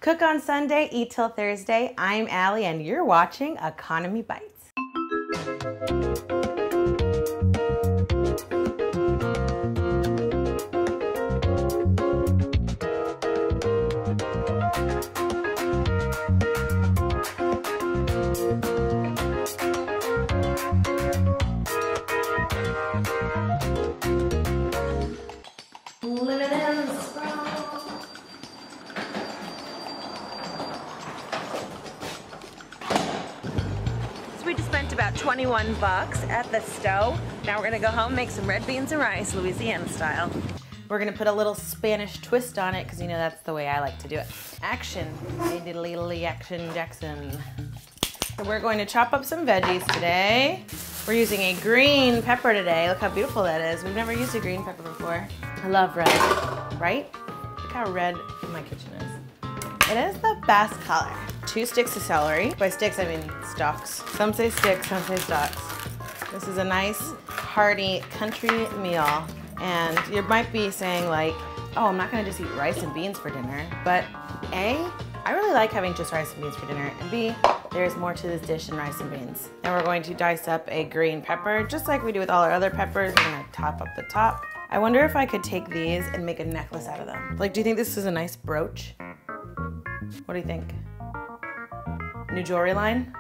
Cook on Sunday, eat till Thursday. I'm Allie and you're watching Economy Bites. We just spent about 21 bucks at the stove. Now we're gonna go home, make some red beans and rice, Louisiana style. We're gonna put a little Spanish twist on it because you know that's the way I like to do it. Action, diddly action Jackson. So we're going to chop up some veggies today. We're using a green pepper today. Look how beautiful that is. We've never used a green pepper before. I love red, right? Look how red my kitchen is. It is the best color. 2 sticks of celery. By sticks, I mean stalks. Some say sticks, some say stalks. This is a nice, hearty country meal. And you might be saying like, oh, I'm not gonna just eat rice and beans for dinner. But A, I really like having just rice and beans for dinner. And B, there's more to this dish than rice and beans. Then we're going to dice up a green pepper, just like we do with all our other peppers. We're gonna top up the top. I wonder if I could take these and make a necklace out of them. Like, do you think this is a nice brooch? What do you think? New jewelry line?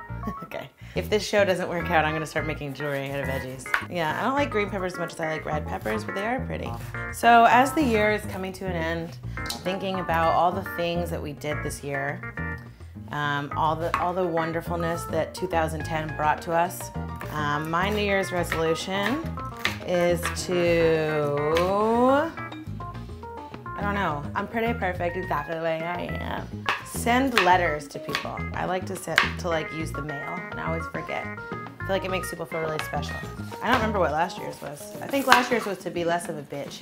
Okay. If this show doesn't work out, I'm gonna start making jewelry out of veggies. Yeah, I don't like green peppers as much as I like red peppers, but they are pretty. So as the year is coming to an end, thinking about all the things that we did this year, all the wonderfulness that 2010 brought to us, my New Year's resolution is to, I don't know, I'm pretty perfect exactly the way I am. Send letters to people. I like to use the mail, and I always forget. I feel like it makes people feel really special. I don't remember what last year's was. I think last year's was to be less of a bitch.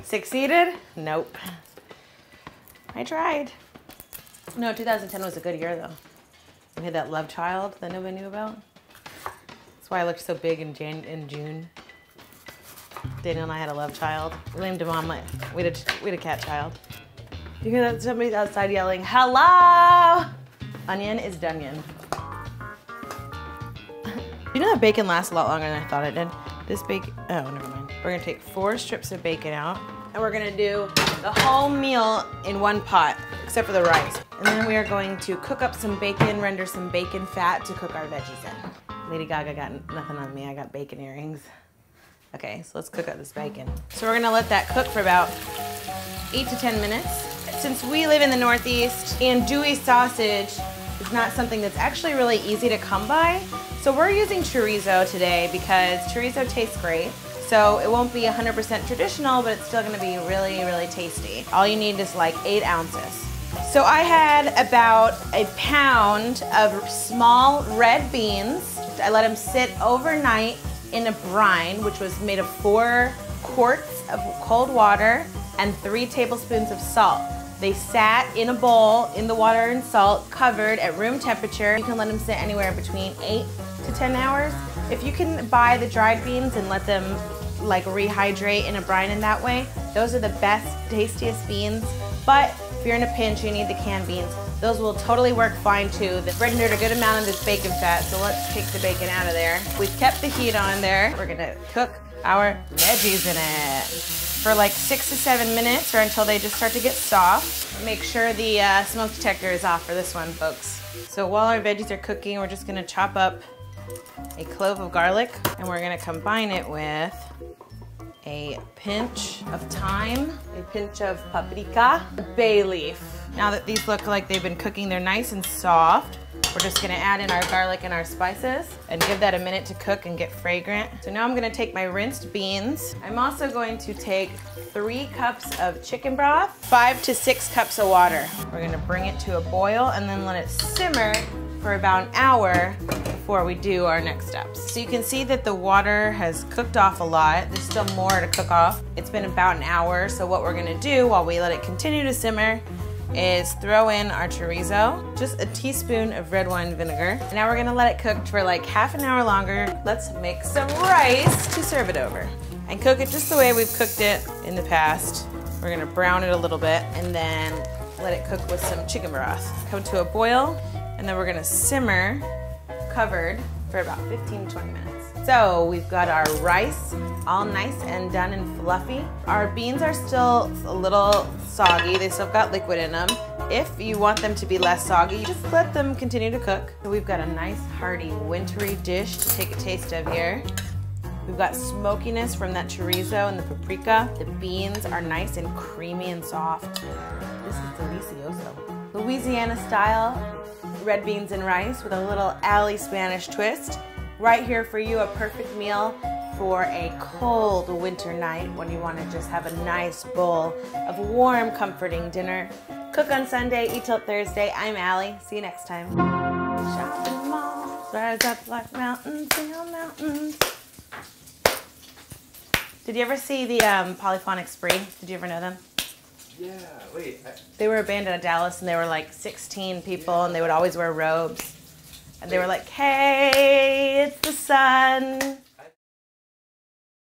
Succeeded? Nope. I tried. No, 2010 was a good year though. We had that love child that nobody knew about. That's why I looked so big in June. Daniel and I had a love child. We named him Omelet. We had a cat child. You hear that? Somebody's outside yelling, hello! Onion is Dunyan. You know that bacon lasts a lot longer than I thought it did? This bacon, oh, never mind. We're gonna take 4 strips of bacon out, and we're gonna do the whole meal in one pot, except for the rice. And then we are going to cook up some bacon, render some bacon fat to cook our veggies in. Lady Gaga got nothing on me, I got bacon earrings. Okay, so let's cook up this bacon. So we're gonna let that cook for about 8 to 10 minutes. Since we live in the Northeast, andouille sausage is not something that's actually really easy to come by. So we're using chorizo today because chorizo tastes great. So it won't be 100% traditional, but it's still gonna be really, really tasty. All you need is like 8 ounces. So I had about a pound of small red beans. I let them sit overnight in a brine, which was made of 4 quarts of cold water and 3 tablespoons of salt. They sat in a bowl in the water and salt, covered at room temperature. You can let them sit anywhere between 8 to 10 hours. If you can buy the dried beans and let them like rehydrate in a brine in that way, those are the best, tastiest beans. But if you're in a pinch, you need the canned beans. Those will totally work fine too. They've rendered a good amount of this bacon fat, so let's take the bacon out of there. We've kept the heat on there. We're gonna cook our veggies in it for like 6 to 7 minutes or until they just start to get soft. Make sure the smoke detector is off for this one, folks. So while our veggies are cooking, we're just gonna chop up a clove of garlic and we're gonna combine it with a pinch of thyme, a pinch of paprika, bay leaf. Now that these look like they've been cooking, they're nice and soft. We're just gonna add in our garlic and our spices and give that a minute to cook and get fragrant. So now I'm gonna take my rinsed beans. I'm also going to take 3 cups of chicken broth, 5 to 6 cups of water. We're gonna bring it to a boil and then let it simmer for about an hour before we do our next steps. So you can see that the water has cooked off a lot. There's still more to cook off. It's been about an hour, so what we're gonna do while we let it continue to simmer is throw in our chorizo, just a teaspoon of red wine vinegar. Now we're gonna let it cook for like half an hour longer. Let's make some rice to serve it over and cook it just the way we've cooked it in the past. We're gonna brown it a little bit and then let it cook with some chicken broth. Come to a boil, and then we're gonna simmer covered for about 15 to 20 minutes. So we've got our rice all nice and done and fluffy. Our beans are still a little soggy. They still got liquid in them. If you want them to be less soggy, just let them continue to cook. So we've got a nice hearty wintry dish to take a taste of here. We've got smokiness from that chorizo and the paprika. The beans are nice and creamy and soft. This is delicioso. Louisiana style red beans and rice with a little alley Spanish twist. Right here for you, a perfect meal for a cold winter night when you want to just have a nice bowl of warm, comforting dinner. Cook on Sunday, eat till Thursday. I'm Allie. See you next time. Shopping malls, rise up like mountains, down mountains. Did you ever see the Polyphonic Spree? Did you ever know them? Yeah, wait. They were a band out of Dallas, and they were like 16 people, and they would always wear robes. And they were like, hey, it's the sun.